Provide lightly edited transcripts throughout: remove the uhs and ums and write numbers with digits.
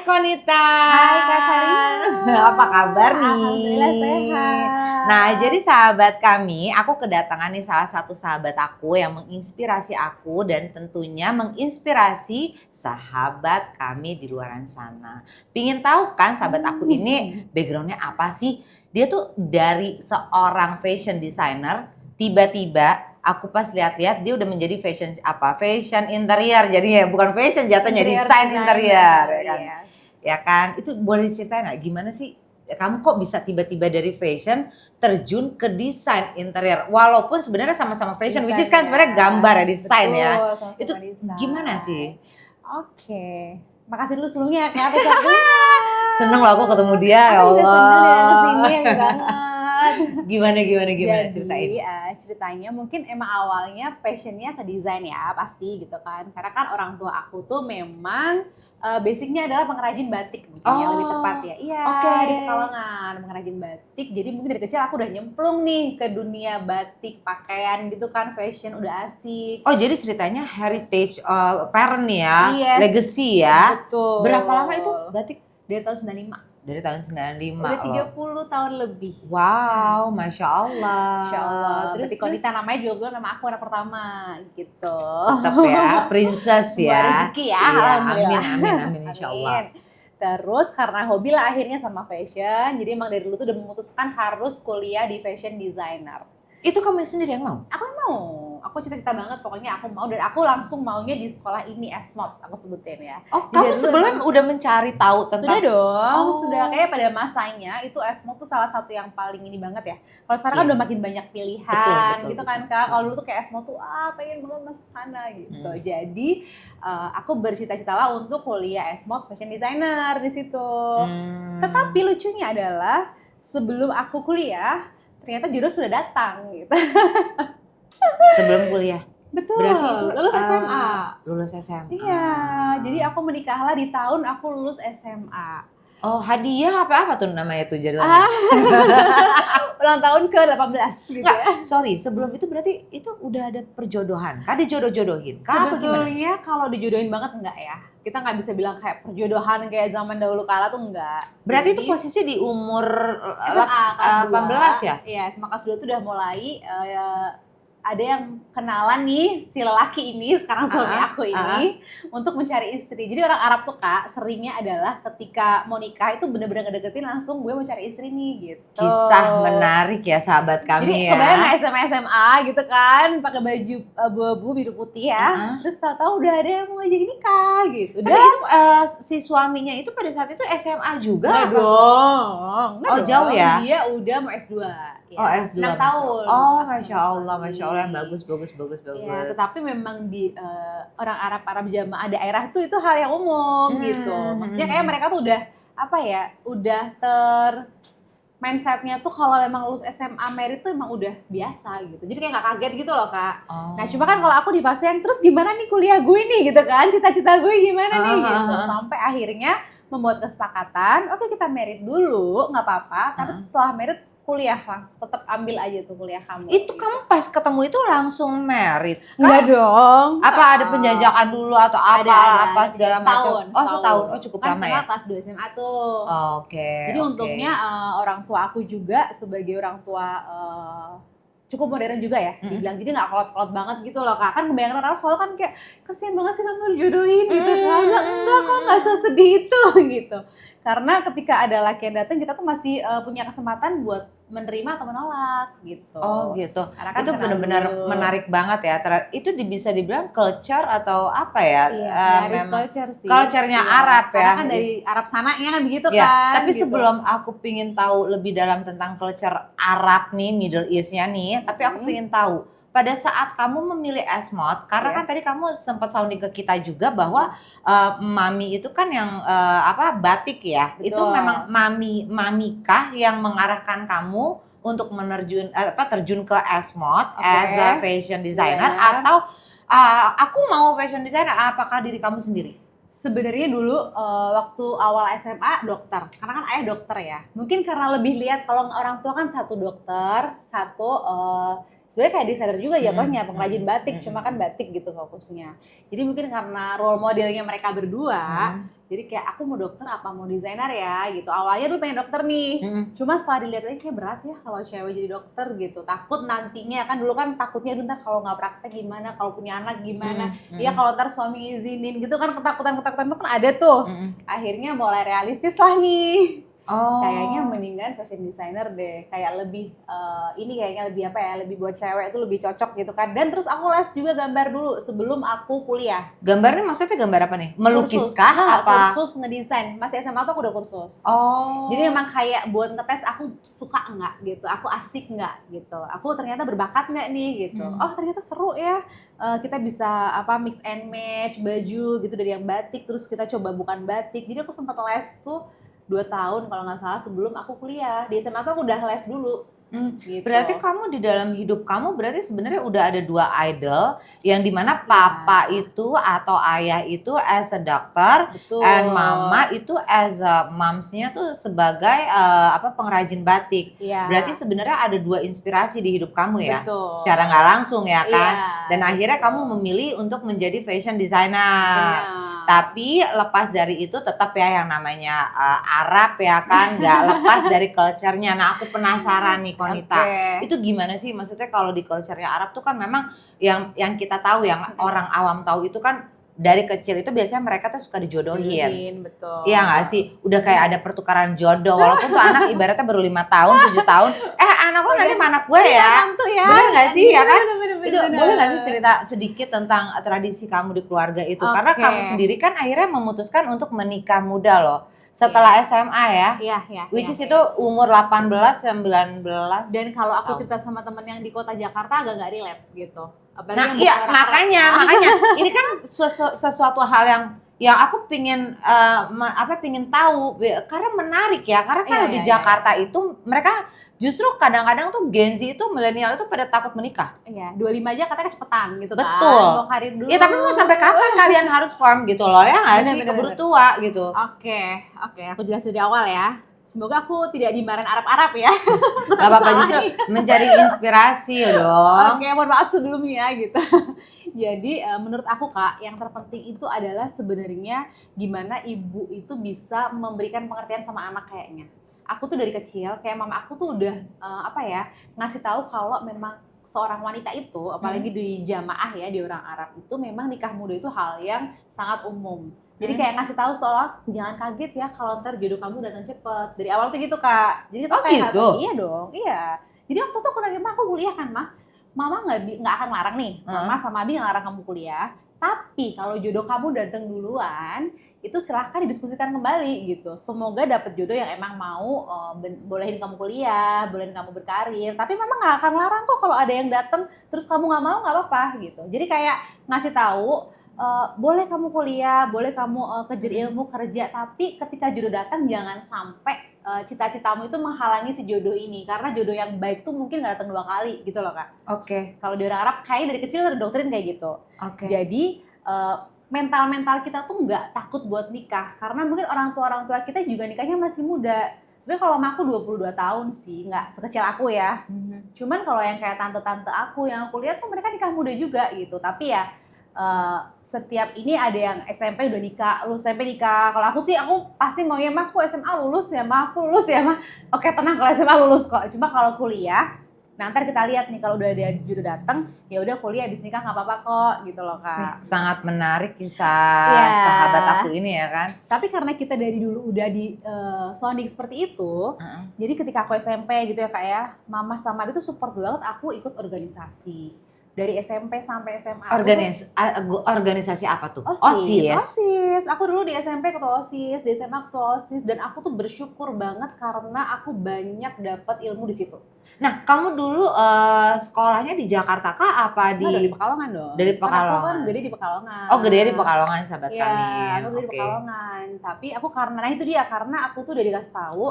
Konita. Hai Kak Karina. Apa kabar nih? Alhamdulillah sehat. Nah, jadi sahabat kami, aku kedatangan nih salah satu sahabat aku yang menginspirasi aku dan tentunya menginspirasi sahabat kami di luar sana. Pingin tahu kan sahabat aku ini backgroundnya apa sih? Dia tuh dari seorang fashion designer, tiba-tiba aku pas lihat-lihat dia udah menjadi fashion interior jadinya, bukan fashion jatuhnya desain interior ya kan. Yes. Ya kan, itu boleh diceritain nggak gimana sih kamu kok bisa tiba-tiba dari fashion terjun ke desain interior walaupun sebenarnya sama-sama fashion, which is kan sebenarnya gambar ya, desain ya. Sama-sama Itu desain. gimana sih? Oke. Makasih dulu sebelumnya Kak. Seneng loh aku ketemu dia, ya Aku juga Allah. seneng dia kesini, happy banget. Gimana Jadi, ceritain. ceritanya mungkin emang awalnya passionnya ke desain ya pasti gitu kan. Karena kan orang tua aku tuh memang basicnya adalah pengrajin batik mungkin ya lebih tepat ya. Iya, di Pekalongan pengrajin batik. Jadi mungkin dari kecil aku udah nyemplung nih ke dunia batik, pakaian gitu kan, fashion udah asik. Oh jadi ceritanya heritage parent ya, Yes, legacy ya. betul. Berapa lama itu batik? Dari tahun 95. Dari tahun 95 Udah 30 loh. tahun lebih. Wow, Masya Allah. Masya Allah. Terus Batik Konita namanya juga nama aku anak pertama gitu. Tetap ya, princess ya. Buat rezeki ya, iya, alhamdulillah. Amin Insya Allah. Amin. Terus karena hobi lah akhirnya sama fashion, jadi emang dari dulu tuh udah memutuskan harus kuliah di fashion designer. Itu kamu sendiri yang mau? Aku mau, aku cita-cita banget pokoknya aku mau dan aku langsung maunya di sekolah ini SMOT aku sebutin ya. Oh, Jadi kamu dari dulu sebelum emang- udah mencari tahu tentang? Sudah dong, Oh. sudah kayak pada masanya itu SMOT tuh salah satu yang paling ini banget ya. Kalau sekarang kan Iya. udah makin banyak pilihan Betul, gitu betul. kan Kak. Kalau dulu tuh kayak SMOT tuh pengen banget masuk sana gitu. Jadi aku bercita-cita lah untuk kuliah SMOT fashion designer di situ. Tetapi lucunya adalah sebelum aku kuliah ternyata jodoh sudah datang gitu. Sebelum kuliah? Betul, Berarti itu lulus SMA. Lulus SMA. Iya, jadi aku menikahlah di tahun aku lulus SMA. Oh, hadiah apa tuh namanya tuh jadinya? Ulang tahun ke-18 gitu Enggak, ya. sorry, sebelum itu berarti itu udah ada perjodohan? Kan dijodoh-jodohin? Kah apa gimana? Sebetulnya kalau dijodohin banget enggak ya. Kita nggak bisa bilang kayak perjodohan kayak zaman dahulu kala tuh enggak. Berarti Jadi, itu posisi di umur SMA kelas 2. 18 ya? Iya, SMA kelas 2 tuh udah mulai ada yang kenalan nih si lelaki ini sekarang suami aku ini untuk mencari istri. Jadi orang Arab tuh Kak seringnya adalah ketika mau nikah itu bener-bener ngedeketin langsung gue mau cari istri nih gitu. Kisah menarik ya sahabat kami. Jadi ya. kebayang nggak SMA gitu kan pakai baju abu-abu biru putih ya. Terus tahu-tahu udah ada yang mau ngajak nikah gitu. Tapi itu si suaminya itu pada saat itu SMA juga? Nggak dong. Jauh ya? Dia udah mau S2. Ya. Oh S2. 6 tahun. Oh Masya Allah yang bagus. Ya, tetapi memang di orang Arab jamaah daerah tuh itu hal yang umum gitu. Maksudnya kayak mereka tuh udah mindsetnya tuh kalau memang lulus SMA merit tuh emang udah biasa gitu. Jadi kayak gak kaget gitu loh Kak. Nah cuma kan kalau aku di fase yang terus gimana nih kuliah gue nih gitu kan. Cita-cita gue gimana nih gitu. Sampai akhirnya membuat kesepakatan. Oke kita merit dulu gak apa-apa. Tapi setelah merit kuliah langsung tetap ambil aja tuh kuliah kamu. Itu kamu pas ketemu itu langsung merit? Enggak dong. Apa ada penjajakan dulu atau apa segala macam? Setahun. Oh cukup kan lama ya. kelas 2 SMA tuh. Oke. Jadi untungnya orang tua aku juga sebagai orang tua cukup modern juga ya, dibilang jadi nggak kolot-kolot banget gitu loh Kak. Kan kebanyakan orang selalu kan kayak kasihan banget sih kamu dijodohin gitu kan. Enggak kok nggak sesedih itu gitu. Karena ketika ada laki yang datang kita tuh masih punya kesempatan buat menerima atau menolak gitu. Oh gitu. Kan itu benar-benar menarik banget ya. Itu bisa dibilang culture atau apa ya? Iya, dari culture sih. Culture-nya Arab ya. Karena kan dari Arab sana ya kan begitu ya, kan. Tapi gitu. sebelum aku pingin tahu lebih dalam tentang culture Arab nih, Middle East-nya nih, tapi aku pingin tahu pada saat kamu memilih SMOT, karena kan tadi kamu sempat sounding ke kita juga bahwa mami itu kan yang batik ya. Betul. Itu memang mamikah yang mengarahkan kamu untuk terjun ke SMOT as a fashion designer atau aku mau fashion designer, apakah diri kamu sendiri? Sebenarnya dulu waktu awal SMA dokter, karena kan ayah dokter ya. Mungkin karena lebih lihat kalau orang tua kan satu dokter, satu sebenarnya kayak desainer juga jatuhnya, pengrajin batik, Hmm. cuma kan batik gitu fokusnya. Jadi mungkin karena role modelnya mereka berdua, jadi kayak aku mau dokter apa mau desainer ya gitu. Awalnya dulu pengen dokter nih, cuma setelah dilihat lagi kayak berat ya kalau cewek jadi dokter gitu. Takut nantinya kan dulu kan takutnya aduh ntar kalau nggak praktek gimana, kalau punya anak gimana, ya kalau ntar suami izinin gitu kan, ketakutan-ketakutan itu kan ada tuh. Akhirnya mulai realistis lah nih. Oh. Kayaknya mendingan fashion designer deh, kayak lebih ini kayaknya lebih apa ya, lebih buat cewek itu lebih cocok gitu kan. Dan terus aku les juga gambar dulu sebelum aku kuliah. Gambarnya maksudnya gambar apa nih? Melukis Kursus. kah? Nah, apa? kursus ngedesain. Masih SMA tuh aku udah kursus. Oh. Jadi memang kayak buat ngetes aku suka enggak gitu, aku asik enggak gitu, aku ternyata berbakat enggak nih gitu. Oh ternyata seru ya, kita bisa apa mix and match baju gitu dari yang batik terus kita coba bukan batik. Jadi aku sempat les tuh 2 tahun kalau nggak salah sebelum aku kuliah. Di SMA tuh aku udah les dulu. Gitu. Berarti kamu di dalam hidup kamu berarti sebenarnya udah ada 2 idol yang dimana papa itu atau ayah itu as a doctor, betul. And mama itu as a momsnya tuh sebagai pengrajin batik. Iya. Berarti sebenarnya ada 2 inspirasi di hidup kamu ya, betul. secara nggak langsung ya kan. Iya, Dan akhirnya kamu memilih untuk menjadi fashion designer. Tapi lepas dari itu tetap ya yang namanya Arab ya kan, nggak lepas dari culture-nya. Nah aku penasaran nih Konita, itu gimana sih maksudnya kalau di culture-nya Arab tuh kan memang yang kita tahu, yang orang awam tahu itu kan dari kecil itu biasanya mereka tuh suka dijodohin. Betul. Iya nggak sih? Udah kayak ada pertukaran jodoh, walaupun tuh anak ibaratnya baru 5 tahun, 7 tahun. Anak lo nanti anak gue ya. Bener nggak sih ya kan? Itu boleh nggak sih cerita sedikit tentang tradisi kamu di keluarga itu? Karena kamu sendiri kan akhirnya memutuskan untuk menikah muda loh. Setelah SMA ya. Iya. Which is itu umur 18, 19. Dan kalau aku cerita sama temen yang di kota Jakarta agak nggak relate gitu. Nah iya makanya ini kan sesuatu hal yang aku pingin tahu karena menarik ya, karena kalau di Jakarta itu mereka justru kadang-kadang tuh Gen Z itu milenial itu pada takut menikah. Iya, 25 aja katanya kecepatan gitu. Betul. Kan. Mau karir dulu. Iya tapi mau sampai kapan kalian harus firm gitu loh ya nggak sih, keburu tua gitu. Oke, aku jelasin dari awal ya. Semoga aku tidak dimarahin Arab-Arab ya. Gak apa-apa, justru mencari inspirasi dong. Oke, mohon maaf sebelumnya gitu. Jadi menurut aku Kak, yang terpenting itu adalah sebenarnya gimana ibu itu bisa memberikan pengertian sama anak kayaknya. Aku tuh dari kecil, kayak mama aku tuh udah ngasih tahu kalau memang seorang wanita itu, apalagi di jamaah ya, di orang Arab itu memang nikah muda itu hal yang sangat umum. Jadi kayak ngasih tahu seolah jangan kaget ya kalau ntar jodoh kamu datang cepet. Dari awal tuh gitu Kak. Jadi tuh kayak gitu? Iya dong, iya. Jadi waktu itu aku nanya, aku kuliah kan mah. Mama nggak akan larang nih, mama sama Abi nggak larang kamu kuliah. Tapi kalau jodoh kamu datang duluan, itu silahkan didiskusikan kembali gitu. Semoga dapet jodoh yang emang mau bolehin kamu kuliah, bolehin kamu berkarir. Tapi mama nggak akan larang kok kalau ada yang datang terus kamu nggak mau, nggak apa-apa gitu. Jadi kayak ngasih tahu, boleh kamu kuliah, boleh kamu kejar ilmu kerja, tapi ketika jodoh datang jangan sampai cita-citamu itu menghalangi si jodoh ini, karena jodoh yang baik tuh mungkin nggak datang 2 kali gitu loh Kak. Kalau di orang Arab kayaknya dari kecil ada doktrin kayak gitu. Jadi mental kita tuh nggak takut buat nikah, karena mungkin orang tua kita juga nikahnya masih muda. Sebenarnya kalau aku 22 tahun sih, nggak sekecil aku ya. Cuman kalau yang kayak tante-tante aku yang aku lihat tuh mereka nikah muda juga gitu. Tapi ya setiap ini ada yang SMP udah nikah, lulus SMP nikah. Kalau aku sih, aku pasti mau ya mah aku SMA lulus ya mah, aku lulus ya mah. Oke tenang, kalau SMA lulus kok. Cuma kalau kuliah, nah ntar kita lihat nih kalau udah ada jodoh datang, ya udah kuliah habis nikah nggak apa-apa kok gitu loh Kak. Sangat menarik kisah sahabat aku ini ya kan. Tapi karena kita dari dulu udah di sounding seperti itu, jadi ketika aku SMP gitu ya Kak ya, mama sama Abi tuh support banget aku ikut organisasi. Dari SMP sampai SMA. Organisasi apa tuh? OSIS. Aku dulu di SMP ketua OSIS, di SMA ketua OSIS, dan aku tuh bersyukur banget karena aku banyak dapat ilmu di situ. Nah, kamu dulu sekolahnya di Jakarta kah apa di? Dari Pekalongan dong. Dari Pekalongan. Aku kan gede di Pekalongan. Oh, gede di Pekalongan sahabat kami. Iya, aku gede di Pekalongan. Tapi aku karena itu dia, karena aku tuh udah dikasih tahu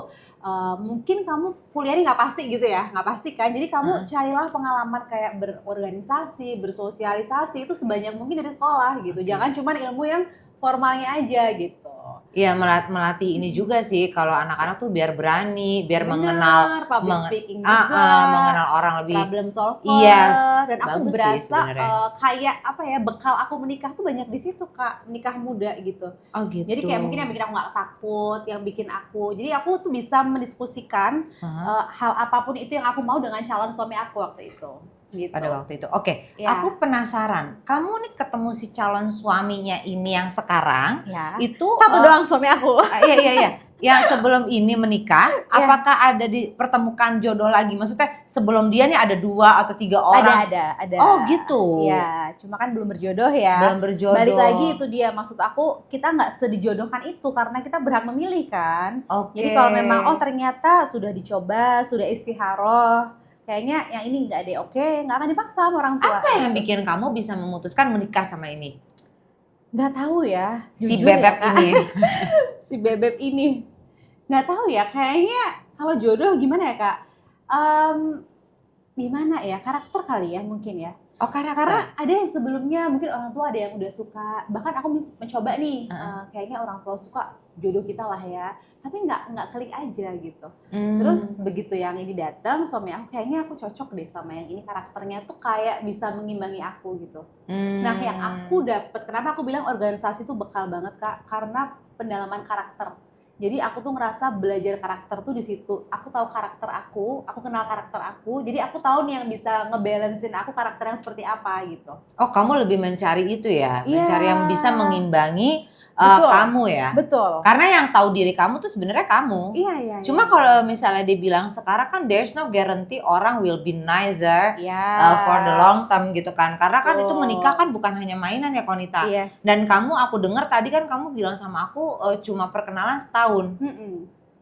mungkin kamu kuliahnya nggak pasti gitu ya, nggak pasti kan. Jadi kamu carilah pengalaman kayak berorganisasi, bersosialisasi itu sebanyak mungkin dari sekolah gitu. Jangan cuma ilmu yang formalnya aja gitu. Iya, melatih ini juga sih kalau anak-anak tuh biar berani, biar Bener, public speaking juga, mengenal orang lebih. problem Yes, solver, dan aku bagus sih berasa sebenarnya. kayak apa ya, bekal aku menikah tuh banyak di situ Kak, menikah muda gitu. Oh Jadi gitu. kayak mungkin yang bikin aku nggak takut, yang bikin aku, jadi aku tuh bisa mendiskusikan Heeh. hal apapun itu yang aku mau dengan calon suami aku waktu itu, Pada gitu. waktu itu. Oke, Ya, aku penasaran. Kamu nih ketemu si calon suaminya ini yang sekarang ya. itu Satu doang suami aku. iya iya iya. Yang sebelum ini menikah, Iya. apakah ada dipertemukan jodoh lagi? Maksudnya sebelum dia nih ada 2 atau 3 orang? Ada. Oh gitu. Iya, cuma kan belum berjodoh ya. Belum berjodoh. Balik lagi itu dia, maksud aku kita nggak sedijodohkan itu karena kita berhak memilih kan. Oke. Jadi kalau memang ternyata sudah dicoba, sudah istikharah, kayaknya yang ini nggak deh, oke, nggak akan dipaksa sama orang tua. Apa yang gitu. bikin kamu bisa memutuskan menikah sama ini? Nggak tahu ya, Si jujur bebek ya, Kak. ini. Si bebek ini. Nggak tahu ya, kayaknya kalau jodoh gimana ya Kak? Gimana ya, karakter kali ya mungkin ya. Oh Karena karakter. ada yang sebelumnya mungkin orang tua ada yang udah suka, bahkan aku mencoba nih, kayaknya orang tua suka jodoh kita lah ya, tapi nggak klik aja gitu. Terus begitu yang ini datang, suami aku kayaknya aku cocok deh sama yang ini, karakternya tuh kayak bisa mengimbangi aku gitu. Nah yang aku dapet, kenapa aku bilang organisasi tuh bekal banget Kak, karena pendalaman karakter. Jadi aku tuh ngerasa belajar karakter tuh di situ. Aku tahu karakter aku kenal karakter aku. Jadi aku tahu nih yang bisa ngebalancein aku karakter yang seperti apa gitu. Oh kamu lebih mencari itu ya? Iya. Mencari yang bisa mengimbangi Betul. kamu ya? Betul. Karena yang tahu diri kamu tuh sebenarnya kamu. Iya. Cuma kalau misalnya dibilang sekarang kan there's no guarantee orang will be nicer for the long term gitu kan. Karena kan itu menikah kan bukan hanya mainan ya Konita. Yes. Dan kamu aku dengar tadi kan kamu bilang sama aku cuma perkenalan setahun.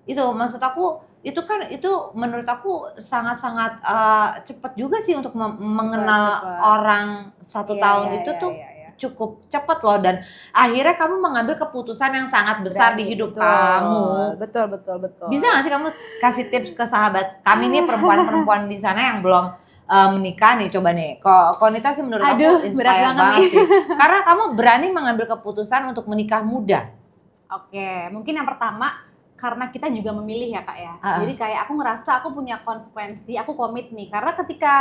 Itu maksud aku itu kan itu menurut aku sangat-sangat cepat juga sih untuk mengenal Cepet. orang 1 tahun itu tuh cukup cepat loh, dan akhirnya kamu mengambil keputusan yang sangat besar di hidup kamu. Betul. Bisa nggak sih kamu kasih tips ke sahabat kami nih, perempuan-perempuan di sana yang belum menikah nih, coba nih. Konita sih menurut aku inspire banget sih. Karena kamu berani mengambil keputusan untuk menikah muda. Oke, mungkin yang pertama karena kita juga memilih ya Kak ya. Jadi kayak aku ngerasa aku punya konsekuensi, aku komit nih. Karena ketika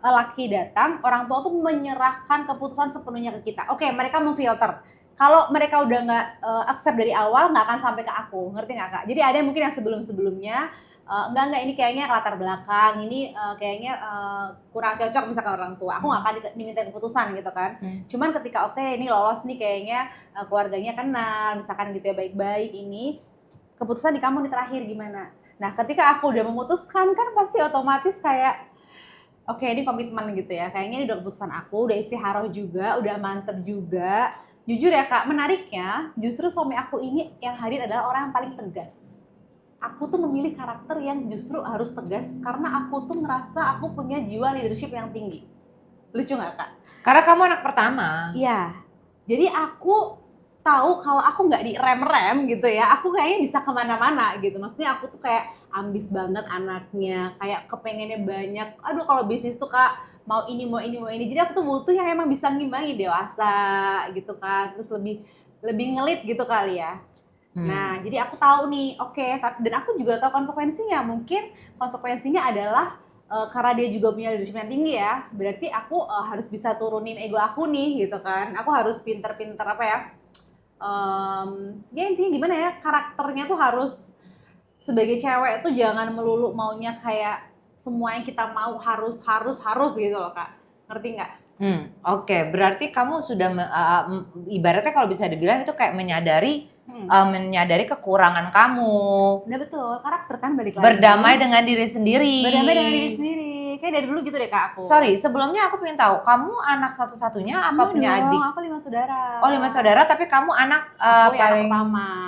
laki datang, orang tua tuh menyerahkan keputusan sepenuhnya ke kita. Oke, mereka memfilter. Kalau mereka udah nggak accept dari awal, nggak akan sampai ke aku. Ngerti nggak Kak? Jadi ada yang mungkin yang sebelum-sebelumnya, enggak ini kayaknya latar belakang, ini kayaknya kurang cocok misalkan orang tua. Aku nggak akan diminta keputusan gitu kan. Cuman ketika oke ini lolos nih kayaknya keluarganya kenal, misalkan gitu ya baik-baik ini, keputusan di kamu nih terakhir gimana. Nah ketika aku udah memutuskan kan pasti otomatis kayak oke ini komitmen gitu ya. Kayaknya ini udah keputusan aku, udah istikharah juga, udah mantep juga. Jujur ya Kak, menariknya justru suami aku ini yang hadir adalah orang yang paling tegas. Aku tuh memilih karakter yang justru harus tegas karena aku tuh ngerasa aku punya jiwa leadership yang tinggi. Lucu gak Kak? Karena kamu anak pertama. Iya, jadi aku tahu kalau aku nggak direm-rem gitu ya, aku kayaknya bisa kemana-mana gitu. Maksudnya aku tuh kayak ambis banget anaknya, kayak kepengennya banyak. Aduh kalau bisnis tuh Kak, mau ini. Jadi aku tuh butuh yang emang bisa ngimbangi, dewasa gitu kan. Terus lebih ngelit gitu kali ya. Nah, jadi aku tahu nih, oke, dan aku juga tahu konsekuensinya. Mungkin konsekuensinya adalah karena dia juga punya leadership yang tinggi ya, berarti aku harus bisa turunin ego aku nih gitu kan. Aku harus pinter-pinter apa ya, ya intinya gimana ya, karakternya tuh harus sebagai cewek tuh jangan melulu maunya kayak semua yang kita mau harus gitu loh Kak, ngerti nggak? Oke, berarti kamu sudah ibaratnya kalau bisa dibilang itu kayak menyadari kekurangan kamu. Udah betul, karakter kan balik lagi. Berdamai dengan diri sendiri. Kayak dari dulu gitu deh Kak aku. Sorry, sebelumnya aku pengen tahu, kamu anak satu-satunya apa punya adik? Aku 5 saudara. Oh 5 saudara, tapi kamu anak paling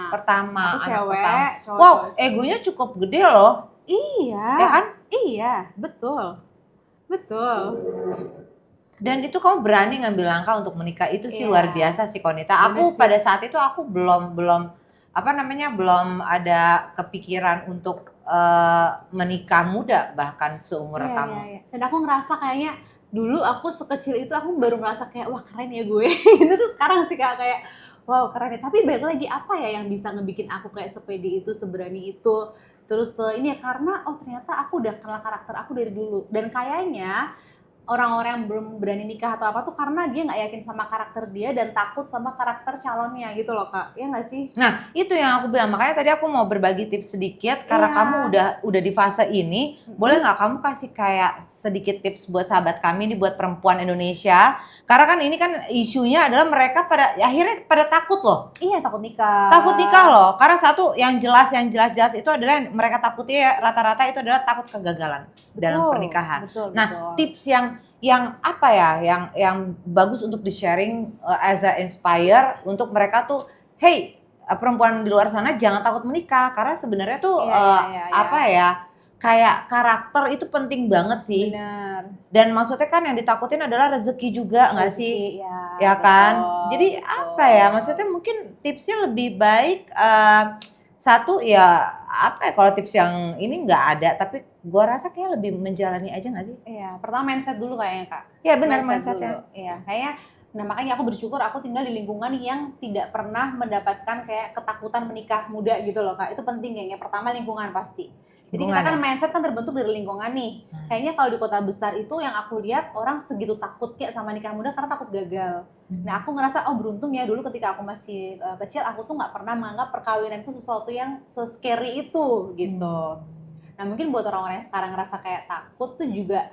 pertama. Aku cewek, cowok. Wow, egonya cukup gede loh. Iya. Ya kan? Iya, betul. Dan itu kamu berani ngambil langkah untuk menikah, itu sih luar biasa sih Konita. Aku sih. pada saat itu aku belum ada kepikiran untuk menikah muda bahkan seumur kamu. Dan aku ngerasa kayaknya dulu aku sekecil itu aku baru merasa kayak wah keren ya gue gitu tuh sekarang sih Kak kayak wow keren ya. Tapi balik lagi apa ya yang bisa ngebikin aku kayak sepede itu, seberani itu. Terus ini ya karena oh ternyata aku udah kenal karakter aku dari dulu. Dan kayaknya orang-orang yang belum berani nikah atau apa tuh karena dia nggak yakin sama karakter dia dan takut sama karakter calonnya gitu loh Kak. Iya nggak sih? Nah, itu yang aku bilang. Makanya tadi aku mau berbagi tips sedikit karena Iya. kamu udah di fase ini. Boleh nggak kamu kasih kayak sedikit tips buat sahabat kami nih, buat perempuan Indonesia? Karena kan ini kan isunya adalah mereka pada akhirnya pada takut loh. Iya takut nikah. Takut nikah loh. Karena satu yang jelas itu adalah yang mereka takutnya ya, rata-rata itu adalah takut kegagalan dalam pernikahan. Betul, Nah, betul. tips yang apa ya, yang bagus untuk di-sharing as a inspire untuk mereka tuh, hey, perempuan di luar sana jangan takut menikah karena sebenarnya tuh Iya. apa ya, kayak karakter itu penting banget sih. Benar. Dan maksudnya kan yang ditakutin adalah rezeki juga nggak sih? Rezeki, Ya kan? betul, Jadi apa ya, maksudnya mungkin tipsnya lebih baik satu ya apa ya, kalau tips yang ini nggak ada, tapi gua rasa kayak lebih menjalani aja nggak sih? Iya, pertama mindset dulu kayaknya Kak. Ya benar Mindset mindsetnya. dulu. Iya, kayaknya nah makanya aku bersyukur aku tinggal di lingkungan yang tidak pernah mendapatkan kayak ketakutan menikah muda gitu loh Kak. Itu penting kayaknya. Pertama lingkungan pasti. Jadi kita Lingkungan kan ya? mindset kan terbentuk dari lingkungan nih. Kayaknya kalau di kota besar itu yang aku lihat orang segitu takutnya sama nikah muda karena takut gagal. Nah aku ngerasa oh beruntung ya dulu ketika aku masih kecil aku tuh nggak pernah menganggap perkawinan itu sesuatu yang se-scary itu gitu. Nah mungkin buat orang-orang yang sekarang ngerasa kayak takut tuh juga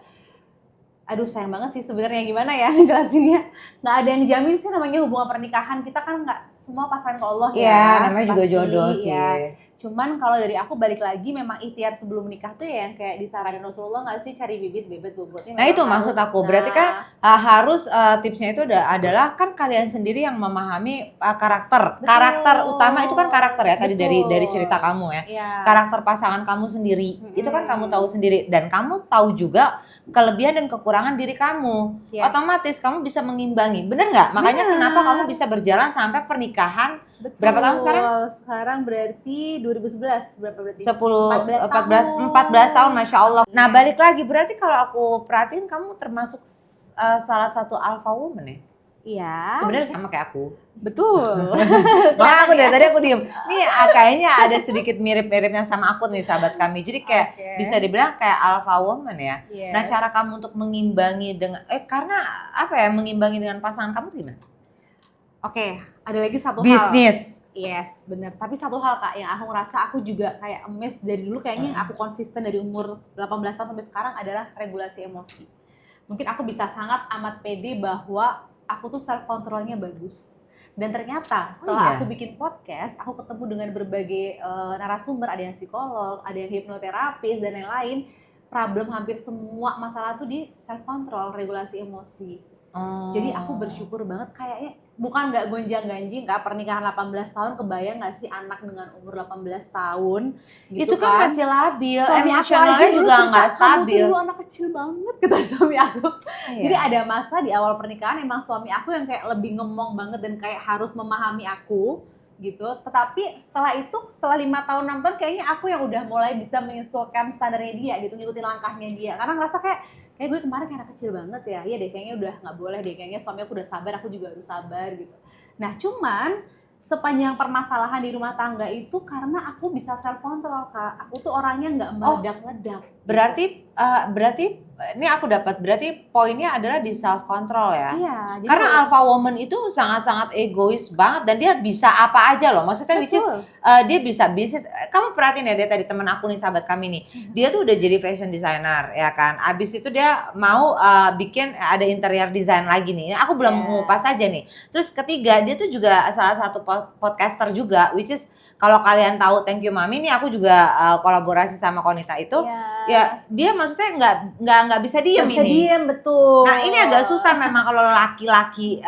aduh sayang banget sih sebenarnya gimana ya jelasinnya, nggak ada yang jamin sih namanya hubungan pernikahan, kita kan nggak semua pasaran ke Allah ya. Iya, namanya juga pasti, jodoh sih. ya. Cuman kalau dari aku balik lagi memang ikhtiar sebelum menikah tuh ya yang kayak disaranin Rasulullah nggak sih cari bibit bebet bobotnya. Nah itu maksud aku, berarti kan harus tipsnya itu adalah kan kalian sendiri yang memahami karakter. Betul. Karakter utama itu kan karakter ya tadi Betul. dari cerita kamu ya. Iya. Karakter pasangan kamu sendiri, itu kan kamu tahu sendiri dan kamu tahu juga kelebihan dan kekurangan diri kamu. Yes. Otomatis kamu bisa mengimbangi. Bener nggak? Makanya kenapa kamu bisa berjalan sampai pernikahan. Betul. Berapa tahun sekarang? Sekarang berarti 2011 berapa berarti? 14 tahun Masya Allah. Nah balik lagi, berarti kalau aku perhatiin kamu termasuk salah satu alpha woman ya? Iya. Sebenarnya sama kayak aku. Betul. Makanya aku dari tadi aku diem. Nih kayaknya ada sedikit mirip-miripnya sama aku nih sahabat kami. Jadi kayak bisa dibilang kayak alpha woman ya. Yes. Nah cara kamu untuk mengimbangi dengan karena apa ya, mengimbangi dengan pasangan kamu tuh gimana? Oke, ada lagi satu hal. Bisnis. Yes, bener. Tapi satu hal Kak, yang aku ngerasa aku juga kayak amazed dari dulu kayaknya yang aku konsisten dari umur 18 tahun sampai sekarang adalah regulasi emosi. Mungkin aku bisa sangat amat pede bahwa aku tuh self controlnya bagus. Dan ternyata setelah aku bikin podcast, aku ketemu dengan berbagai narasumber, ada yang psikolog, ada yang hipnoterapis dan lain-lain. Problem hampir semua masalah tuh di self control, regulasi emosi. Jadi aku bersyukur banget kayaknya bukan nggak gonjang-ganjing Kak, pernikahan 18 tahun kebayang nggak sih anak dengan umur 18 tahun gitu itu kan masih labil, suami aku aja emosionalnya dulu juga cerita, nggak kamu tuh stabil. dulu anak kecil banget kata suami aku. Iya. Jadi ada masa di awal pernikahan emang suami aku yang kayak lebih ngemong banget dan kayak harus memahami aku gitu. Tetapi setelah 5 tahun 6 tahun kayaknya aku yang udah mulai bisa menyesuaikan standarnya dia gitu, ngikutin langkahnya dia. Karena ngerasa kayak gue kemarin kayak anak kecil banget ya. Iya deh kayaknya udah nggak boleh deh, kayaknya suami aku udah sabar, aku juga harus sabar gitu. Nah cuman sepanjang permasalahan di rumah tangga itu karena aku bisa self control Kak. Aku tuh orangnya nggak meledak-ledak. Berarti ini aku dapat, berarti poinnya adalah di self control ya. Iya. Jadi Karena alpha woman itu sangat-sangat egois banget dan dia bisa apa aja loh. Maksudnya which is dia bisa bisnis. Kamu perhatiin ya, dia tadi teman aku nih, sahabat kami nih. Dia tuh udah jadi fashion designer ya kan. Abis itu dia mau bikin ada interior design lagi nih. Aku belum ngupas aja nih. Terus ketiga, dia tuh juga salah satu podcaster juga, which is kalau kalian tahu Thank You Mami nih, aku juga kolaborasi sama Konita itu. Ya dia maksudnya nggak bisa diem bisa ini. diem, betul. Nah ini agak susah memang kalau laki-laki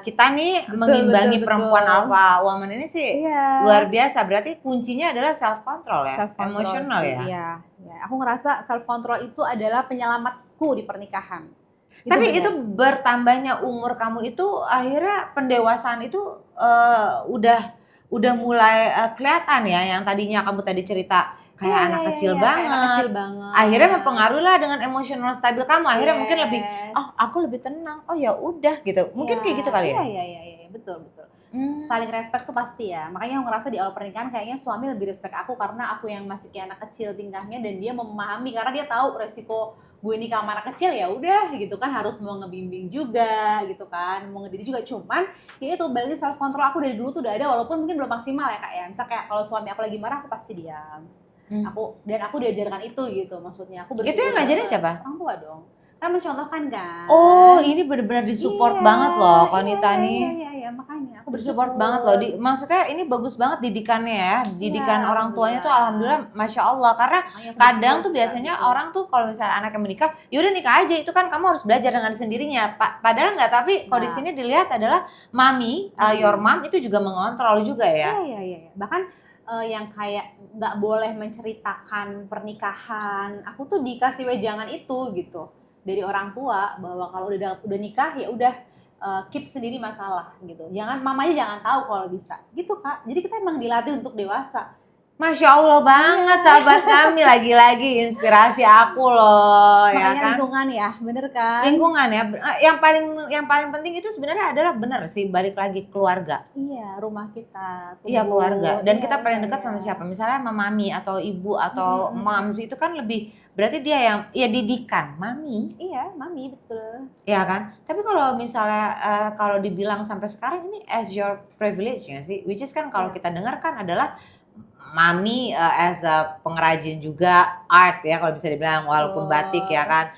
kita nih mengimbangi perempuan alpha woman ini sih luar biasa. Berarti kuncinya adalah self control ya, emosional ya. Iya, aku ngerasa self control itu adalah penyelamatku di pernikahan. Tapi itu bertambahnya umur kamu itu akhirnya pendewasaan itu udah mulai kelihatan ya, yang tadinya kamu tadi cerita kayak anak kecil banget. Anak kecil banget. Akhirnya mempengaruhi lah dengan emosional stabil kamu. Akhirnya mungkin lebih, Yes. oh aku lebih tenang, oh ya udah gitu. Mungkin kayak gitu kali ya? Iya, betul. Saling respect tuh pasti ya. Makanya aku ngerasa di awal pernikahan kayaknya suami lebih respect aku karena aku yang masih kayak anak kecil tingkahnya, dan dia mau memahami karena dia tahu resiko gue nikah sama anak kecil, ya udah gitu kan, harus mau ngebimbing juga gitu kan, mau ngedidik juga. Cuman ya itu balik self control aku dari dulu tuh udah ada, walaupun mungkin belum maksimal ya Kak ya. Misal kayak kalau suami aku lagi marah, aku pasti diam. Aku diajarkan itu gitu, maksudnya aku Itu yang ngajarin siapa? orang tua dong, kan mencontohkan kan. Oh, ini benar-benar disupport banget loh Konita nih. Iya, makanya aku Bersupport banget loh. Maksudnya ini bagus banget didikannya ya. Didikan orang tuanya tuh alhamdulillah Masya Allah. Karena kadang tuh biasanya gitu. orang tuh kalau misalnya anaknya menikah, yaudah nikah aja, itu kan kamu harus belajar dengan sendirinya. Padahal nggak, tapi kalau di sini dilihat adalah mami, your mom itu juga mengontrol juga ya. Iya. Bahkan yang kayak nggak boleh menceritakan pernikahan, aku tuh dikasih wejangan itu gitu dari orang tua, bahwa kalau udah nikah ya udah keep sendiri masalah gitu. Mamanya jangan tahu kalau bisa. Gitu Kak. Jadi kita emang dilatih untuk dewasa. Masya Allah banget sahabat kami, lagi-lagi inspirasi aku loh. Makanya ya kan? Lingkungan ya, bener kan? Lingkungan ya, yang paling penting itu sebenarnya adalah benar sih, balik lagi keluarga. Iya, rumah kita. Iya, keluarga. Dan kita paling dekat sama siapa? Misalnya sama mami atau ibu atau moms itu kan lebih, berarti dia yang ya didikan mami. Iya, mami, betul. Iya kan? Tapi kalau misalnya kalau dibilang sampai sekarang ini as your privilege nggak sih? Which is kan kalau kita dengar kan adalah mami as a pengrajin juga art ya, kalau bisa dibilang, walaupun batik ya kan.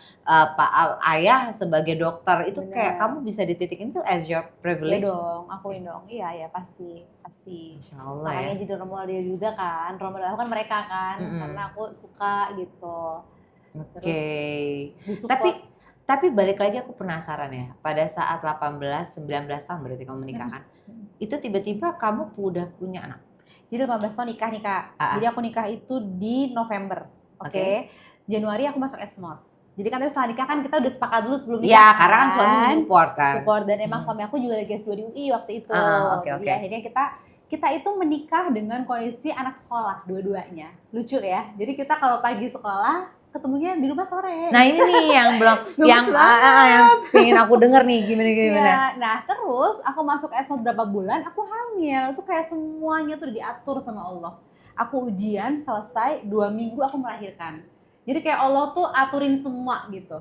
Ayah sebagai dokter itu kayak kamu bisa di titik itu as your privilege. Iya dong, akuin dong. Iya pasti. Masya Allah. Makanya jadi role model juga kan. Role model aku kan mereka kan, karena aku suka gitu. Oke. Tapi balik lagi aku penasaran ya, pada saat 18-19 tahun berarti kamu menikah kan, itu tiba-tiba kamu udah punya anak? Jadi 18 tahun nikah nih Kak. Jadi aku nikah itu di November. Oke. Januari aku masuk S-Mod. Jadi kan setelah nikah kan kita udah sepakat dulu sebelum nikah. Iya, karena kan suami support kan. Support, dan emang suami aku juga lagi S2 di UI waktu itu. Jadi akhirnya kita itu menikah dengan kondisi anak sekolah dua-duanya. Lucu ya. Jadi kita kalau pagi sekolah ketemunya di rumah sore. Nah ini nih yang belum yang pengen aku denger nih gimana. Ya, nah terus aku masuk S1 berapa bulan aku hamil. Itu kayak semuanya tuh diatur sama Allah. Aku ujian selesai 2 minggu aku melahirkan. Jadi kayak Allah tuh aturin semua gitu.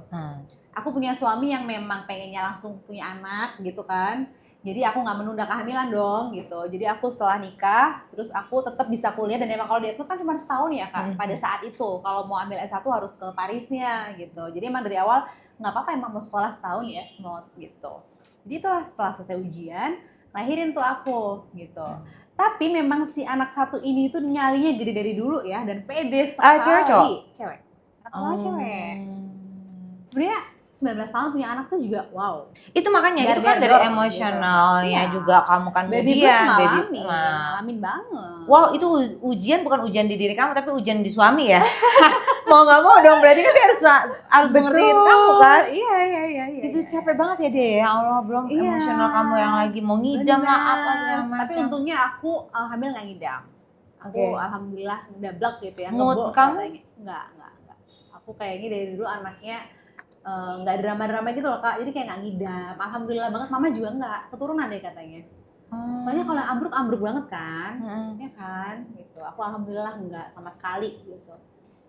Aku punya suami yang memang pengennya langsung punya anak gitu kan. Jadi aku nggak menunda kehamilan dong gitu. Jadi aku setelah nikah, terus aku tetap bisa kuliah, dan emang kalau di S1 kan cuma setahun ya Kak. Pada saat itu kalau mau ambil S1 harus ke Parisnya gitu. Jadi emang dari awal nggak apa-apa emang mau sekolah setahun ya S1 gitu. Jadi itulah setelah selesai ujian, lahirin tuh aku gitu. Tapi memang si anak satu ini tuh nyalinya gede dari dulu ya, dan pede sekali. Cewek. Anak cewek. Sebenarnya 19 tahun punya anak tuh juga wow. Itu makanya itu kan dari emosionalnya juga kamu kan kemudian ngalamin banget. Wow, itu ujian, bukan ujian di diri kamu tapi ujian di suami ya. Mau nggak mau dong, berarti kan dia harus mengertiin kamu kan. Iya. Itu capek banget ya deh, ya Allah, belum emosional kamu yang lagi mau ngidam lah apa segala macam. Tapi untungnya aku hamil nggak ngidam. Aku alhamdulillah dablek gitu ya. Mood kamu? Enggak. Aku kayaknya dari dulu anaknya nggak drama-drama gitu loh Kak, jadi kayak nggak ngidam. Alhamdulillah banget, mama juga nggak keturunan deh katanya. Soalnya kalau ambruk banget kan, ya kan, gitu. Aku alhamdulillah nggak sama sekali gitu.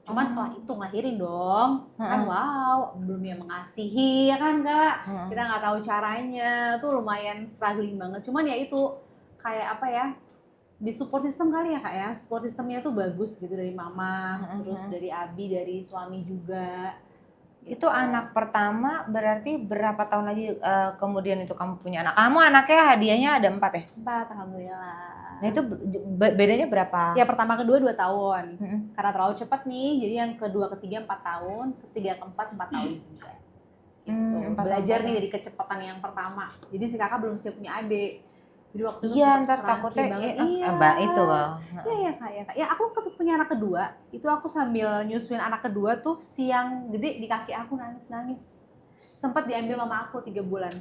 Cuman setelah itu ngelahirin dong, kan wow, belum dia mengasihi ya kan Kak. Kita nggak tahu caranya, tuh lumayan struggling banget. Cuman ya itu kayak apa ya? Di support system kali ya Kak ya. Support systemnya tuh bagus gitu dari mama, terus dari Abi, dari suami juga. Itu anak pertama berarti berapa tahun lagi kemudian itu kamu punya anak? Kamu anaknya hadiahnya ada 4 ya? 4, alhamdulillah. Nah itu bedanya berapa? Ya pertama kedua 2 tahun. Karena terlalu cepat nih, jadi yang kedua ketiga 4 tahun, ketiga keempat 4 tahun juga. Gitu. Belajar nih dari kecepatan yang pertama. Jadi si kakak belum siap punya adik. Jadi waktu itu ntar takutnya itu loh. Iya Kak. Ya aku punya anak kedua, itu aku sambil nyusuin anak kedua tuh siang gede di kaki aku nangis. Sempat diambil mama aku 3 bulan.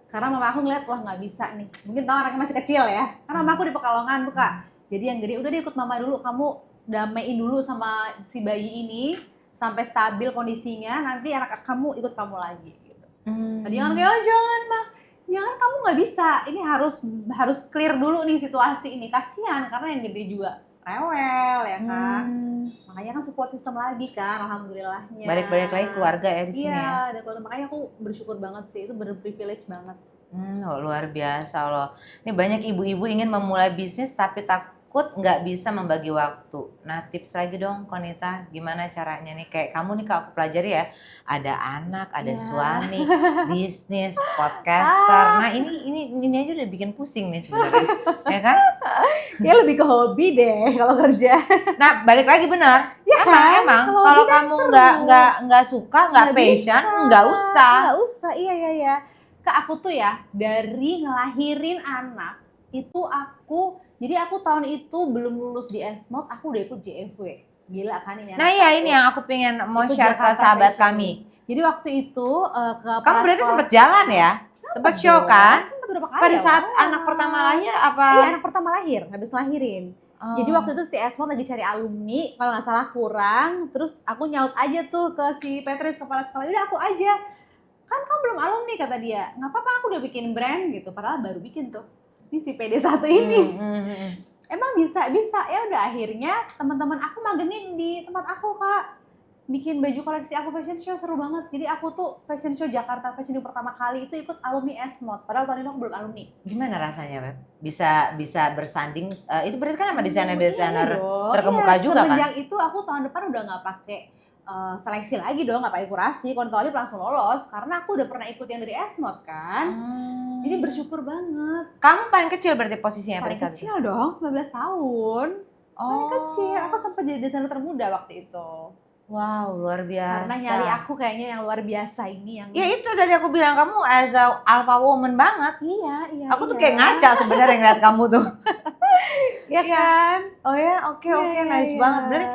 Karena mama aku ngeliat, wah nggak bisa nih. Mungkin tahu anaknya masih kecil ya. Karena mama aku di Pekalongan tuh Kak. Jadi yang gede udah dia ikut mama dulu, kamu damaiin dulu sama si bayi ini sampai stabil kondisinya, nanti anak kamu ikut kamu lagi gitu. Tadi kan kayak, oh jangan mah, jangan, kamu nggak bisa, ini harus clear dulu nih situasi ini, kasihan karena yang gede juga rewel ya kan. Makanya kan support system lagi kan, alhamdulillahnya. Balik-balik lagi keluarga ya di sini ya. Iya, ada keluarga, makanya aku bersyukur banget sih, itu privilege banget. Luar biasa loh. Ini banyak ibu-ibu ingin memulai bisnis tapi takut nggak bisa membagi waktu. Nah, tips lagi dong Konita, gimana caranya nih? Kayak kamu nih, kalau aku pelajari ya, ada anak, ada suami, bisnis, podcaster. Nah, ini aja udah bikin pusing nih sebenarnya. Ya kan? Ya lebih ke hobi deh kalau kerja. Nah, balik lagi benar. Ya Emang kan? kalau kamu nggak suka, nggak passion, nggak usah. Nggak usah, iya. Kak, aku tuh ya dari ngelahirin anak itu jadi aku tahun itu belum lulus di Esmod, aku udah ikut JFW. Gila kan ini. Nah iya, ini yang aku pengen mau share ke sahabat kami. Jadi waktu itu kamu berarti sempet jalan ya? Sempet show kan? Sempet berapa kali. Pada saat anak pertama lahir apa? Iya, anak pertama lahir, habis lahirin. Jadi waktu itu si Esmod lagi cari alumni, kalau nggak salah kurang, terus aku nyaut aja tuh ke si Petris, kepala sekolah, udah aku aja. Kan kamu belum alumni, kata dia. Nggak apa-apa, aku udah bikin brand gitu, padahal baru bikin tuh. Ini si PD1 ini. Emang bisa, ya udah akhirnya teman-teman aku magengin di tempat aku, Kak. Bikin baju koleksi aku fashion show, seru banget. Jadi aku tuh fashion show Jakarta Fashion Week pertama kali itu ikut alumni Esmod. Padahal tahun ini aku belum alumni. Gimana rasanya, Beb? Bisa bersanding, itu berarti kan sama desainer-desainer iya terkemuka juga kan? Semenjak itu aku tahun depan udah nggak pakai seleksi lagi dong, nggak pakai kurasi. Kontoalip langsung lolos karena aku udah pernah ikut yang dari Esmod kan. Jadi bersyukur banget. Kamu paling kecil berarti posisinya pada paling saat kecil dong, 19 tahun. Paling kecil, aku sempat jadi desainer termuda waktu itu. Wow, luar biasa. Karena nyari aku kayaknya yang luar biasa ini yang. Ya itu tadi aku bilang, kamu as a alpha woman banget. Iya. Aku tuh kayak ngaca sebenarnya ngeliat kamu tuh. Iya kan? Oh ya, oke, nice banget. Berarti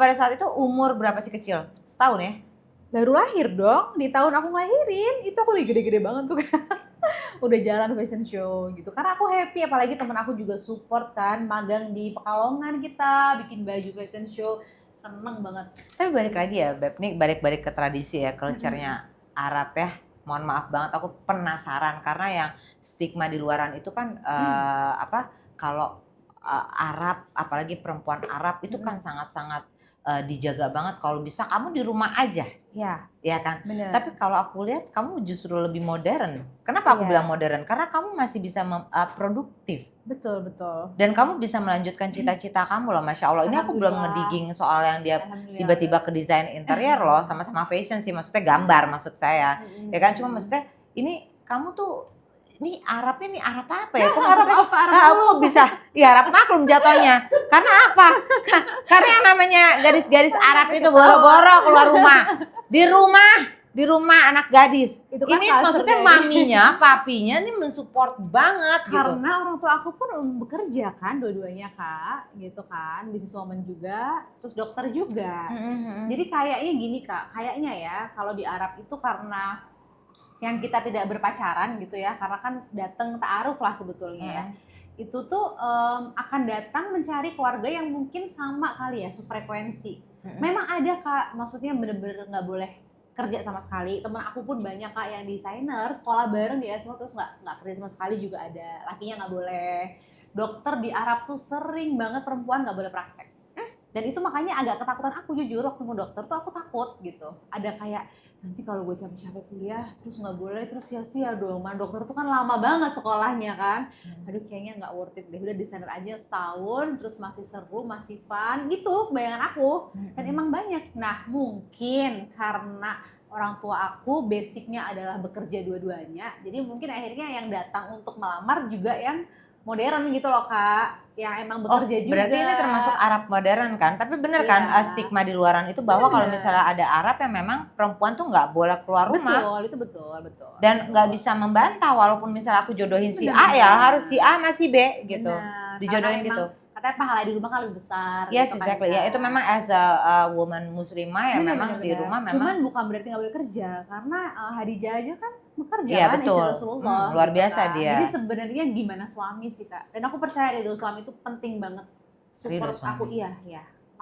pada saat itu umur berapa sih kecil? Setahun ya? Baru lahir dong, di tahun aku ngelahirin, itu aku lagi gede-gede banget tuh kan. Udah jalan fashion show gitu. Karena aku happy, apalagi temen aku juga support kan, magang di Pekalongan kita, bikin baju fashion show. Seneng banget. Tapi balik lagi ya, Beb, nih balik ke tradisi ya, culture-nya Arab ya. Mohon maaf banget, aku penasaran karena yang stigma di luaran itu kan kalau Arab, apalagi perempuan Arab itu kan sangat-sangat dijaga banget. Kalau bisa kamu di rumah aja, ya kan. Bener. Tapi kalau aku lihat kamu justru lebih modern. Kenapa aku bilang modern? Karena kamu masih bisa produktif. Betul. Dan kamu bisa melanjutkan cita-cita kamu loh, Masya Allah. Ini aku belum ngedigging soal yang dia tiba-tiba ke desain interior loh, sama fashion sih, maksudnya gambar maksud saya. Ya kan, cuma maksudnya ini kamu tuh, ini Arabnya nih Arab apa ya? Arab apa? Aku bisa, ya Arab maklum jatuhnya. Karena apa? Karena yang namanya garis-garis Arab itu boro-boro keluar rumah. Di rumah anak gadis. Itu kan ini maksudnya maminya, papinya nih mensupport banget gitu. Karena orang tua aku pun bekerja kan, dua-duanya Kak, gitu kan. Businesswoman juga, terus dokter juga. Jadi kayaknya gini Kak, kayaknya ya kalau di Arab itu karena yang kita tidak berpacaran gitu ya, karena kan datang ta'aruf lah sebetulnya ya. Itu tuh akan datang mencari keluarga yang mungkin sama kali ya, sefrekuensi. Memang ada Kak, maksudnya bener-bener nggak boleh kerja sama sekali. Temen aku pun banyak Kak yang desainer, sekolah bareng di Esmod terus nggak kerja sama sekali juga ada. Lakinya nggak boleh. Dokter di Arab tuh sering banget perempuan nggak boleh praktek. Dan itu makanya agak ketakutan aku jujur waktu mau dokter tuh aku takut gitu. Ada kayak nanti kalau gue capek-capek kuliah terus nggak boleh, terus sia-sia dong. Mana dokter tuh kan lama banget sekolahnya kan. Aduh kayaknya nggak worth it deh. Udah desainer aja setahun terus masih seru, masih fun gitu bayangan aku. Dan emang banyak. Nah mungkin karena orang tua aku basicnya adalah bekerja dua-duanya. Jadi mungkin akhirnya yang datang untuk melamar juga yang modern gitu loh Kak, yang emang bekerja juga. Berarti ini termasuk Arab modern kan? Tapi bener kan stigma di luaran itu bahwa kalau misalnya ada Arab yang memang perempuan tuh nggak boleh keluar rumah. Betul, itu betul. Dan nggak bisa membantah walaupun misalnya aku jodohin si A ya harus si A masih B gitu. Dijodohin gitu. Katanya pahala di rumah kan lebih besar. Yes, exactly. Ya itu memang as a woman muslimah ya memang di rumah memang. Cuman bukan berarti nggak boleh kerja karena Hadijah aja kan bekerja kan, betul. Rasulullah. Luar biasa kan. dia. Jadi sebenarnya gimana suami sih Kak? Dan aku percaya itu suami itu penting banget support aku. Iya.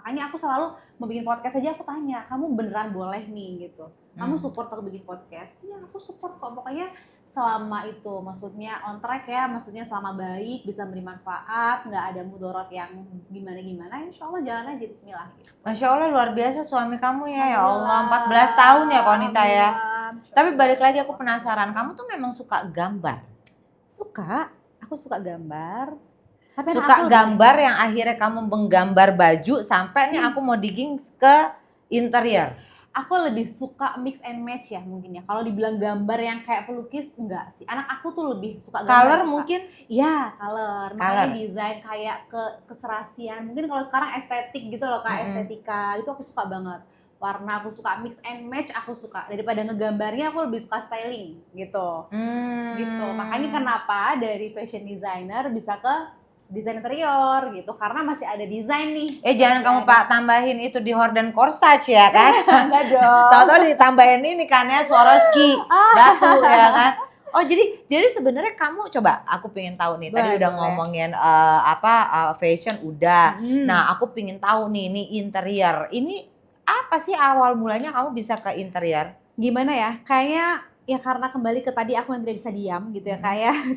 Makanya aku selalu mau bikin podcast aja aku tanya, kamu beneran boleh nih gitu. Kamu support aku bikin podcast? Iya aku support kok, pokoknya selama itu maksudnya on track ya, maksudnya selama baik, bisa beri manfaat, nggak ada mudorot yang gimana-gimana, insya Allah jalan aja bismillah gitu. Masya Allah luar biasa suami kamu ya Allah, Alhamdulillah. 14 tahun ya Konita ya. Alhamdulillah. Tapi balik lagi aku penasaran, kamu tuh memang suka gambar? Suka, aku suka gambar. Tapi anak Suka aku lebih gambar yang akhirnya kamu menggambar baju sampai nih aku mau digging ke interior. aku lebih suka mix and match ya mungkin ya. Kalau dibilang gambar yang kayak pelukis enggak sih. Anak aku tuh lebih suka gambar. Color Kak. mungkin? Iya, color. Makanya Color. desain kayak keserasian. Mungkin kalau sekarang estetik gitu loh Kak, estetika. Itu aku suka banget. Warna aku suka, mix and match aku suka. Daripada ngegambarnya aku lebih suka styling gitu. Gitu. Makanya kenapa dari fashion designer bisa ke desain interior gitu, karena masih ada desain nih. Jangan kamu Pak tambahin itu di Horden Corsage ya kan? Enggak dong. Tahu-tahu ditambahin ini kan ya Swarovski, batu ya kan? Oh jadi sebenarnya kamu coba aku pengen tahu nih, tadi udah ngomongin fashion udah. Nah aku pengen tahu nih ini interior. Ini apa sih awal mulanya kamu bisa ke interior? Gimana ya? Kayaknya ya karena kembali ke tadi aku yang tidak bisa diam gitu ya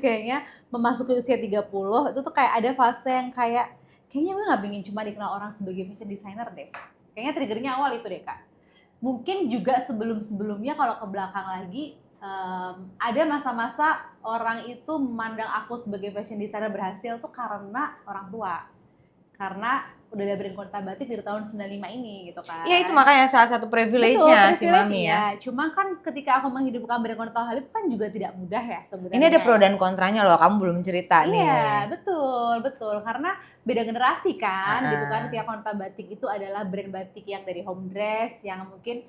kayaknya memasuki usia 30 itu tuh kayak ada fase yang kayaknya gue gak pengen cuma dikenal orang sebagai fashion designer deh. Kayaknya triggernya awal itu deh Kak. Mungkin juga sebelum-sebelumnya kalau ke belakang lagi ada masa-masa orang itu memandang aku sebagai fashion designer berhasil tuh karena orang tua. Karena udah ada brand Konita Batik dari tahun 95 ini gitu kan. Iya itu makanya salah satu privilege-nya si Mami ya. Cuma kan ketika aku menghidupkan brand Konita Halib kan juga tidak mudah ya sebenarnya. Ini ada pro dan kontranya loh, kamu belum cerita nih. Iya betul. Karena beda generasi kan gitu kan. Ketika Konita Batik itu adalah brand batik yang dari home dress yang mungkin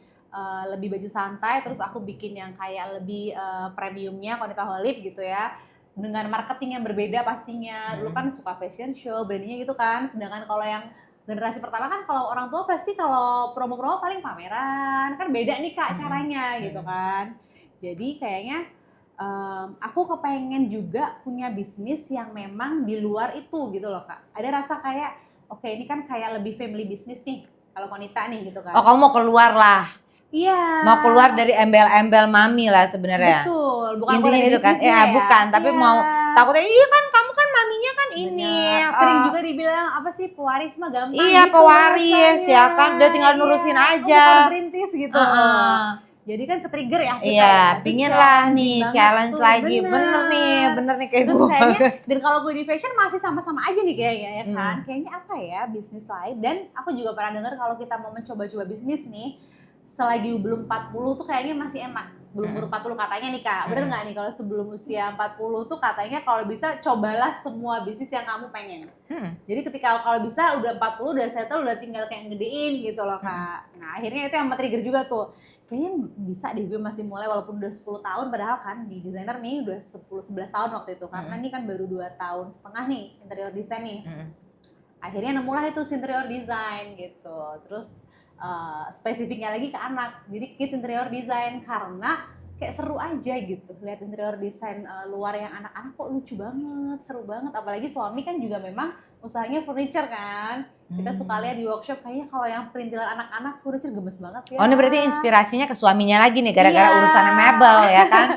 lebih baju santai. Terus aku bikin yang kayak lebih premiumnya Konita Halib gitu ya. Dengan marketing yang berbeda pastinya. Dulu kan suka fashion show, brandingnya gitu kan. Sedangkan kalau yang generasi pertama kan kalau orang tua pasti kalau promo-promo paling pameran. Kan beda nih Kak caranya gitu kan. Jadi kayaknya aku kepengen juga punya bisnis yang memang di luar itu gitu loh Kak. Ada rasa kayak oke ini kan kayak lebih family business nih. Kalau Konita nih gitu kan. Oh kamu mau keluar lah. Iya. Mau keluar dari embel-embel Mami lah sebenarnya. Betul, bukan intinya itu kan. Bukan, tapi mau takutnya iya kan kamu kan maminya kan ini. Sering juga dibilang apa sih pewaris mah gampang iya, gitu. Iya, pewaris ya kan, udah tinggal nurusin aja. Bukan perintis gitu. Jadi kan ke-trigger ya kita. Iya, pingin lah nih challenge lagi. Bener nih kayak gue. Dan kalau gue di fashion masih sama-sama aja nih kayaknya ya kan. Kayaknya apa ya bisnis lain. Dan aku juga pernah dengar kalau kita mau mencoba-coba bisnis nih, selagi belum 40 tuh kayaknya masih enak. Belum umur 40 katanya nih Kak. Bener gak nih kalau sebelum usia 40 tuh katanya kalau bisa cobalah semua bisnis yang kamu pengen. Jadi ketika kalau bisa udah 40 udah settle udah tinggal kayak ngedein gitu loh Kak. Nah akhirnya itu yang trigger juga tuh. Kayaknya bisa deh gue masih mulai walaupun udah 10 tahun padahal kan di desainer nih udah 10-11 tahun waktu itu. Karena ini kan baru 2 tahun setengah nih interior design nih. Akhirnya nemulah itu interior design gitu. Terus spesifiknya lagi ke anak, jadi kids interior design karena kayak seru aja gitu lihat interior design luar yang anak-anak kok lucu banget, seru banget. Apalagi suami kan juga memang usahanya furniture kan, kita suka lihat di workshop kayaknya kalau yang perintilan anak-anak furniture gemes banget ya. Oh ini berarti inspirasinya ke suaminya lagi nih gara-gara urusannya mebel ya kan.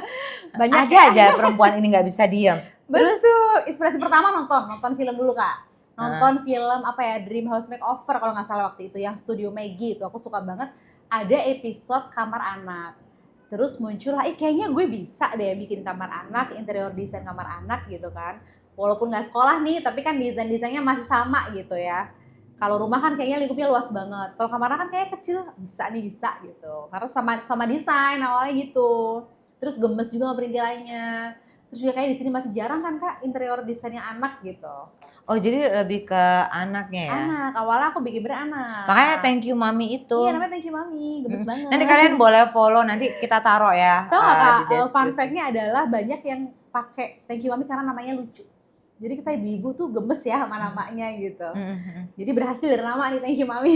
Banyak ada aja perempuan ini nggak bisa diam. Terus inspirasi pertama nonton film dulu Kak. Nonton film apa ya Dream House Makeover kalau nggak salah waktu itu yang Studio Maggie itu aku suka banget. Ada episode kamar anak. Terus muncul lah, kayaknya gue bisa deh bikin kamar anak, interior desain kamar anak gitu kan. Walaupun nggak sekolah nih, tapi kan desainnya masih sama gitu ya. Kalau rumah kan kayaknya lingkupnya luas banget. Kalau kamar anak kan kayak kecil, bisa gitu. Karena sama desain awalnya gitu. Terus gemes juga perintilannya. Terus juga kayak di sini masih jarang kan Kak interior desainnya anak gitu. Oh jadi lebih ke anaknya ya? Anak, awalnya aku bikin brand anak. Makanya Thank You Mami itu. Iya namanya Thank You Mami, gemes banget. Nanti kalian boleh follow, nanti kita taruh ya. Tahu nggak Kak, fun fact-nya adalah banyak yang pakai Thank You Mami karena namanya lucu. Jadi kita ibu-ibu tuh gemes ya sama namanya gitu. Jadi berhasil dari nama nih Thank You Mami.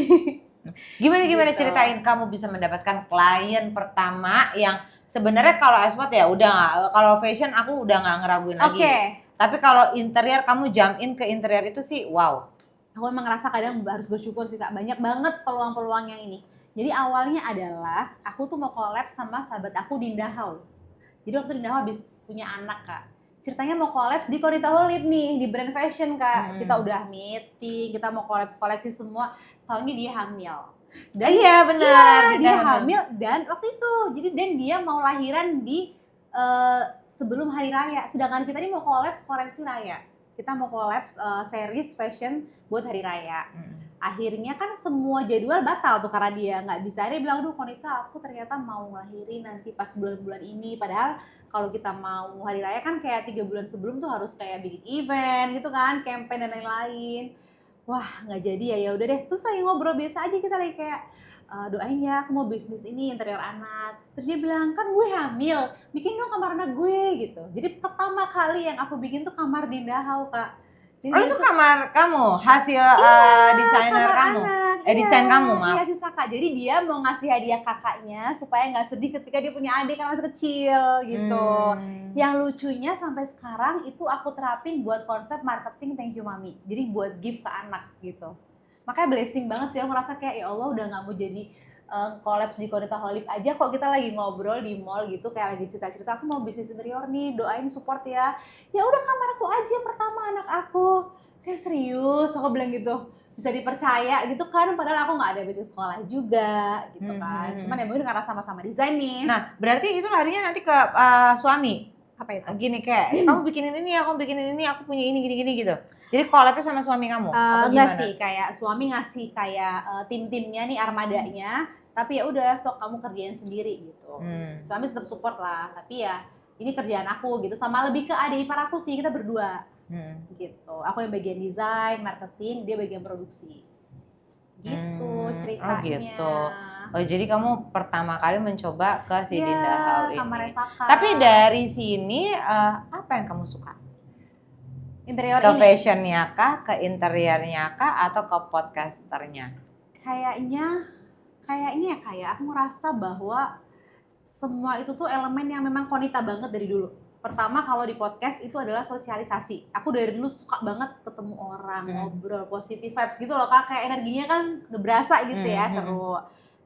Gimana gitu. Ceritain kamu bisa mendapatkan klien pertama yang sebenarnya kalau export ya udah, kalau fashion aku udah nggak ngeraguin lagi. Tapi kalau interior kamu jump in ke interior itu sih wow. Aku emang ngerasa kadang harus bersyukur sih Kak, banyak banget peluang-peluang yang ini. Jadi awalnya adalah aku tuh mau collab sama sahabat aku Dinda Hau. Jadi waktu Dinda Hau habis punya anak Kak, ceritanya mau collab di Konita Holib nih, di brand fashion Kak. Kita udah meeting, kita mau collab koleksi semua, taunya dia hamil. Dan iya benar, dia hamil dan waktu itu, jadi dan dia mau lahiran di sebelum hari raya. Sedangkan kita ini mau collab koleksi raya. Kita mau collab series fashion buat hari raya. Akhirnya kan semua jadwal batal tuh karena dia nggak bisa. Dia bilang, aduh Konita aku ternyata mau ngelahirin nanti pas bulan-bulan ini. Padahal kalau kita mau hari raya kan kayak 3 bulan sebelum tuh harus kayak bikin event gitu kan, campaign dan lain-lain. Wah nggak jadi ya, ya udah deh. Terus lagi ngobrol biasa aja, kita lagi kayak doain ya aku mau bisnis ini interior anak. Terus dia bilang, kan gue hamil, bikin dong kamar anak gue gitu. Jadi pertama kali yang aku bikin tuh kamar Dinda Hau Kak. Oh itu kamar kamu, hasil desainer kamu? Anak, Desain kamu, maaf. Iya, si Saka. Jadi dia mau ngasih hadiah kakaknya supaya nggak sedih ketika dia punya adik kan masih kecil gitu. Yang lucunya sampai sekarang itu aku terapin buat konsep marketing Thank You Mami. Jadi buat gift ke anak gitu. Makanya blessing banget sih, aku ngerasa kayak ya Allah udah nggak mau jadi collabs di Konita Holib aja kok, kita lagi ngobrol di mall gitu kayak lagi cerita-cerita aku mau bisnis interior nih, doain support ya. Ya udah kamar aku aja pertama anak aku. Kayak serius aku bilang gitu. Bisa dipercaya gitu kan, padahal aku nggak ada basic sekolah juga gitu kan. Cuman ya mungkin karena sama-sama desain nih. Nah berarti itu larinya nanti ke suami? Apa itu? Gini kayak, kamu bikinin ini, aku bikinin ini, aku punya ini gini-gini gitu. Jadi collabnya sama suami kamu? Enggak sih, kayak suami ngasih kayak tim-timnya nih, armadanya. Tapi ya udah sok kamu kerjain sendiri gitu. Suami tetap support lah, tapi ya ini kerjaan aku gitu. Sama lebih ke adik ipar aku sih, kita berdua gitu. Aku yang bagian desain, marketing, dia bagian produksi. Gitu ceritanya. Oh gitu. Oh jadi kamu pertama kali mencoba ke si Dinda Hau ini. Kamarnya Saka. Tapi dari sini apa yang kamu suka? Interior ke ini? fashionnya kah, ke interiornya kah, atau ke podcasternya? Kayaknya kayak aku merasa bahwa semua itu tuh elemen yang memang Konita banget dari dulu. Pertama kalau di podcast itu adalah sosialisasi. Aku dari dulu suka banget ketemu orang, ngobrol, positive vibes gitu loh Kak. Kayak energinya kan berasa gitu ya, seru.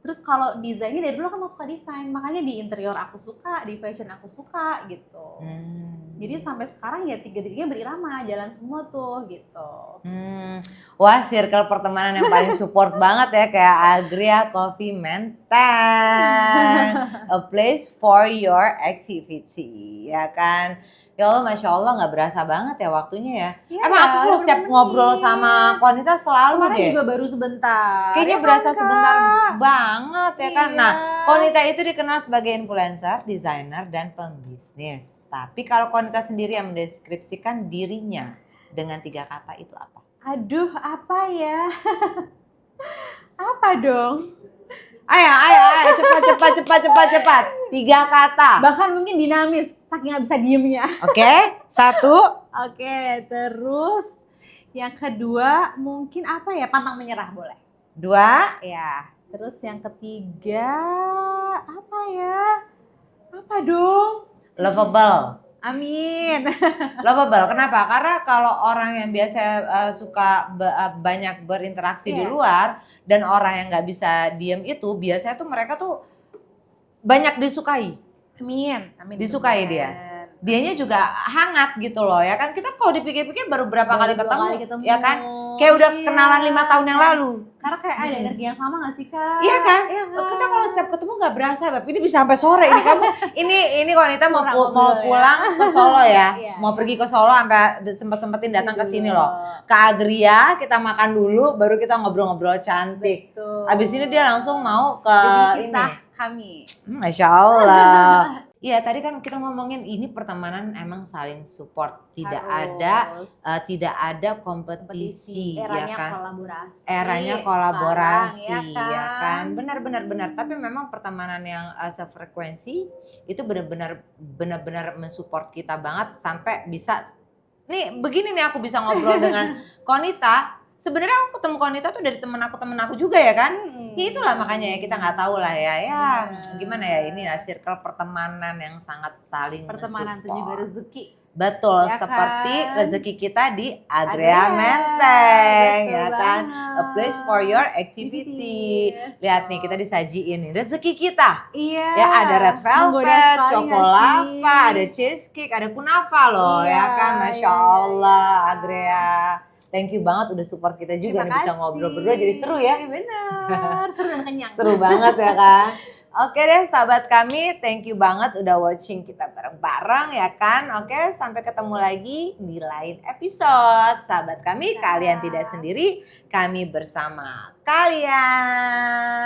Terus kalau desainnya dari dulu kan mau suka desain, makanya di interior aku suka, di fashion aku suka gitu. Jadi sampai sekarang ya tiga-tiganya berirama, jalan semua tuh gitu. Wah, circle pertemanan yang paling support banget ya, kayak Agria Coffee Menteng, a place for your activity, ya kan? Ya Allah, Masya Allah nggak berasa banget ya waktunya ya. Emang aku kalau setiap ngobrol sama Konita selalu kemarin deh. juga baru sebentar. Kayaknya ya berasa kan, sebentar banget ya kan. Iya. Nah, Konita itu dikenal sebagai influencer, desainer, dan pembisnis. Tapi kalau Konita sendiri yang mendeskripsikan dirinya dengan 3 kata itu apa? Aduh, apa ya? Apa dong? Ayo, cepat. 3 kata. Bahkan mungkin dinamis, saking gak bisa diemnya. Oke, 1. Oke, terus yang kedua mungkin apa ya? Pantang menyerah boleh. 2. Ya, terus yang ketiga apa ya? Apa dong? Lovable. Amin. Lovable. Kenapa? Karena kalau orang yang biasa suka banyak berinteraksi di luar dan orang yang nggak bisa diem itu, biasanya tuh mereka tuh banyak disukai. Amin. Disukai dia. Dianya juga hangat gitu loh ya kan. Kita kalau dipikir-pikir baru berapa kali ketemu, ya kan? Kayak udah kenalan 5 tahun yang lalu. Karena kayak ada energi yang sama gak sih Kak? Iya kan? Kita kalau setiap ketemu gak berasa, Beb. Ini bisa sampai sore ini kamu. Ini Konita mau pulang ke Solo ya. Mau pergi ke Solo sampai sempetin datang ke sini loh. Ke Agria, kita makan dulu baru kita ngobrol-ngobrol cantik. Abis ini dia langsung mau ke kisah kami. Masya Allah. Iya tadi kan kita ngomongin ini pertemanan emang saling support, tidak ada kompetisi, eranya ya kan? Kolaborasi. Eranya kolaborasi, sekarang, ya kan? Benar. Tapi memang pertemanan yang sefrekuensi itu benar-benar mensupport kita banget sampai bisa. Nih begini nih aku bisa ngobrol dengan Konita. Sebenarnya aku ketemu Konita tuh dari temen aku juga ya kan. Ya itulah makanya ya kita nggak tahu lah ya gimana ya ini lah circle pertemanan yang sangat saling pertemanan itu juga rezeki. Betul, Ya seperti kan? rezeki kita di Agrea Agrea, Menteng, betul ya kan? A place for banget. your activity. Activities Lihat nih, kita tuh. disajiin nih rezeki kita. Iya, Ya ada red menggoda velvet, sekali nggak cokolava, sih? ada cheesecake, ada kunafa loh Iya, ya kan. Masya iya, iya, iya. Allah, Agrea. Thank you banget udah support kita juga Terima nih, bisa ngobrol berdua jadi seru ya. kasih, bener, seru dan kenyang. Seru banget ya kan. Oke deh sahabat kami, thank you banget udah watching kita bareng-bareng ya kan. Oke, sampai ketemu lagi di lain episode. Sahabat kami, kalian tidak Dadah. sendiri, kami bersama kalian.